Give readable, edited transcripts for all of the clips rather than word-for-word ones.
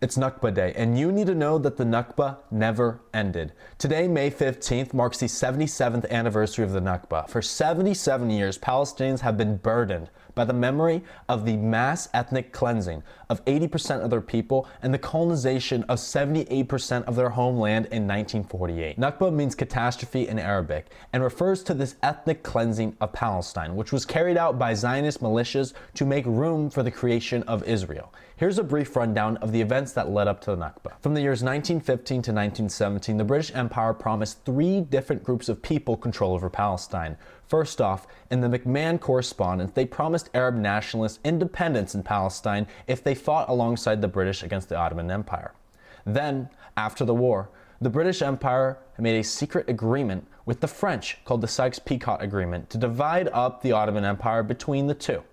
It's Nakba Day, and you need to know that the Nakba never ended. Today, May 15th, marks the 77th anniversary of the Nakba. For 77 years, Palestinians have been burdened by the memory of the mass ethnic cleansing of 80% of their people and the colonization of 78% of their homeland in 1948. Nakba means catastrophe in Arabic and refers to this ethnic cleansing of Palestine, which was carried out by Zionist militias to make room for the creation of Israel. Here's a brief rundown of the events that led up to the Nakba. From the years 1915 to 1917, the British Empire promised three different groups of people control over Palestine. First off, in the McMahon Correspondence, they promised Arab nationalists independence in Palestine if they fought alongside the British against the Ottoman Empire. Then, after the war, the British Empire made a secret agreement with the French called the Sykes-Picot Agreement to divide up the Ottoman Empire between the two.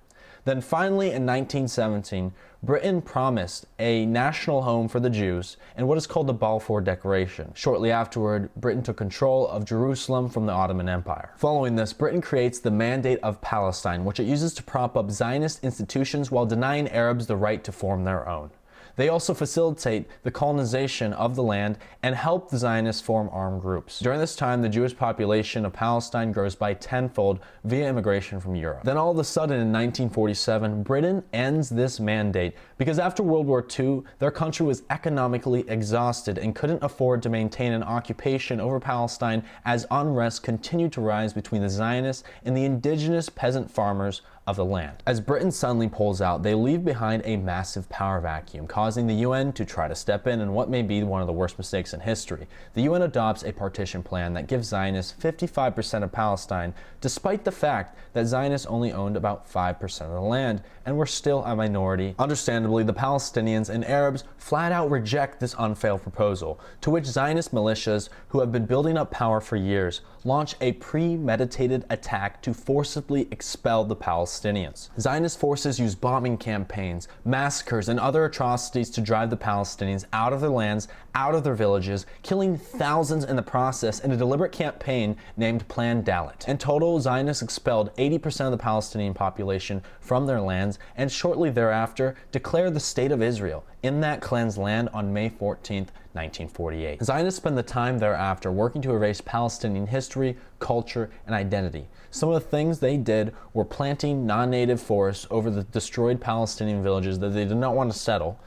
Then finally, in 1917, Britain promised a national home for the Jews in what is called the Balfour Declaration. Shortly afterward, Britain took control of Jerusalem from the Ottoman Empire. Following this, Britain creates the Mandate of Palestine, which it uses to prop up Zionist institutions while denying Arabs the right to form their own. They also facilitate the colonization of the land and help the Zionists form armed groups. During this time, the Jewish population of Palestine grows by tenfold via immigration from Europe. Then all of a sudden in 1947, Britain ends this mandate because after World War II, their country was economically exhausted and couldn't afford to maintain an occupation over Palestine as unrest continued to rise between the Zionists and the indigenous peasant farmers of the land. As Britain suddenly pulls out, they leave behind a massive power vacuum, causing the UN to try to step in what may be one of the worst mistakes in history. The UN adopts a partition plan that gives Zionists 55% of Palestine, despite the fact that Zionists only owned about 5% of the land and were still a minority. Understandably, the Palestinians and Arabs flat out reject this unfair proposal, to which Zionist militias, who have been building up power for years, launch a premeditated attack to forcibly expel the Palestinians. Zionist forces use bombing campaigns, massacres, and other atrocities to drive the Palestinians out of their lands, out of their villages, killing thousands in the process in a deliberate campaign named Plan Dalet. In total, Zionists expelled 80% of the Palestinian population from their lands and shortly thereafter declared the State of Israel in that cleansed land on May 14th, 1948. Zionists spend the time thereafter working to erase Palestinian history, culture, and identity. Some of the things they did were planting non-native forests over the destroyed Palestinian villages that they did not want to settle,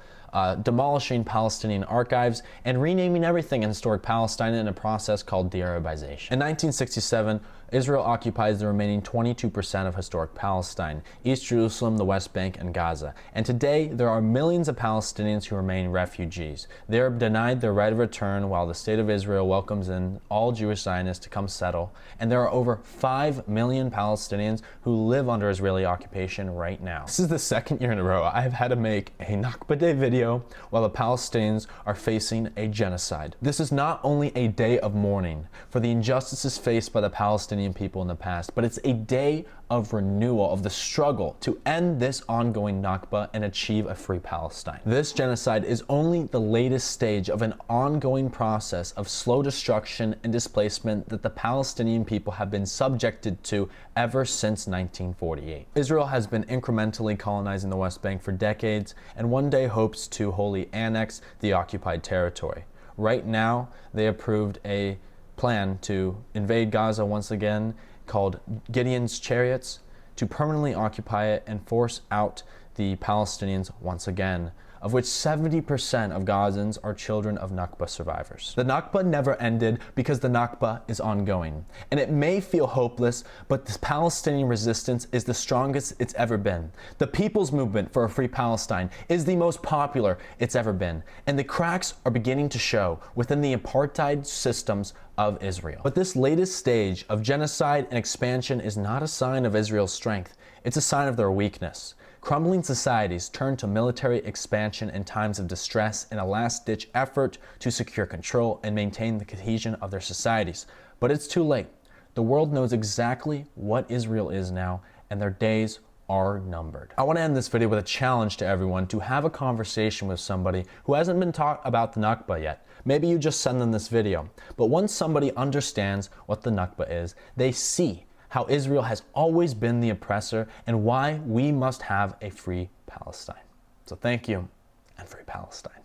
demolishing Palestinian archives, and renaming everything in historic Palestine in a process called de-Arabization. In 1967, Israel occupies the remaining 22% of historic Palestine, East Jerusalem, the West Bank, and Gaza. And today, there are millions of Palestinians who remain refugees. They are denied their right of return while the State of Israel welcomes in all Jewish Zionists to come settle. And there are over 5 million Palestinians who live under Israeli occupation right now. This is the second year in a row I've had to make a Nakba Day video while the Palestinians are facing a genocide. This is not only a day of mourning for the injustices faced by the Palestinian people in the past, but it's a day of renewal of the struggle to end this ongoing Nakba and achieve a free Palestine. This genocide is only the latest stage of an ongoing process of slow destruction and displacement that the Palestinian people have been subjected to ever since 1948. Israel has been incrementally colonizing the West Bank for decades and one day hopes to wholly annex the occupied territory. Right now, they approved a plan to invade Gaza once again, called Gideon's Chariots, to permanently occupy it and force out the Palestinians once again, of which 70% of Gazans are children of Nakba survivors. The Nakba never ended because the Nakba is ongoing. And it may feel hopeless, but this Palestinian resistance is the strongest it's ever been. The People's Movement for a Free Palestine is the most popular it's ever been. And the cracks are beginning to show within the apartheid systems of Israel. But this latest stage of genocide and expansion is not a sign of Israel's strength. It's a sign of their weakness. Crumbling societies turn to military expansion in times of distress in a last-ditch effort to secure control and maintain the cohesion of their societies. But it's too late. The world knows exactly what Israel is now, and their days are numbered. I want to end this video with a challenge to everyone to have a conversation with somebody who hasn't been taught about the Nakba yet. Maybe you just send them this video. But once somebody understands what the Nakba is, they see how Israel has always been the oppressor and why we must have a free Palestine. So thank you, and free Palestine.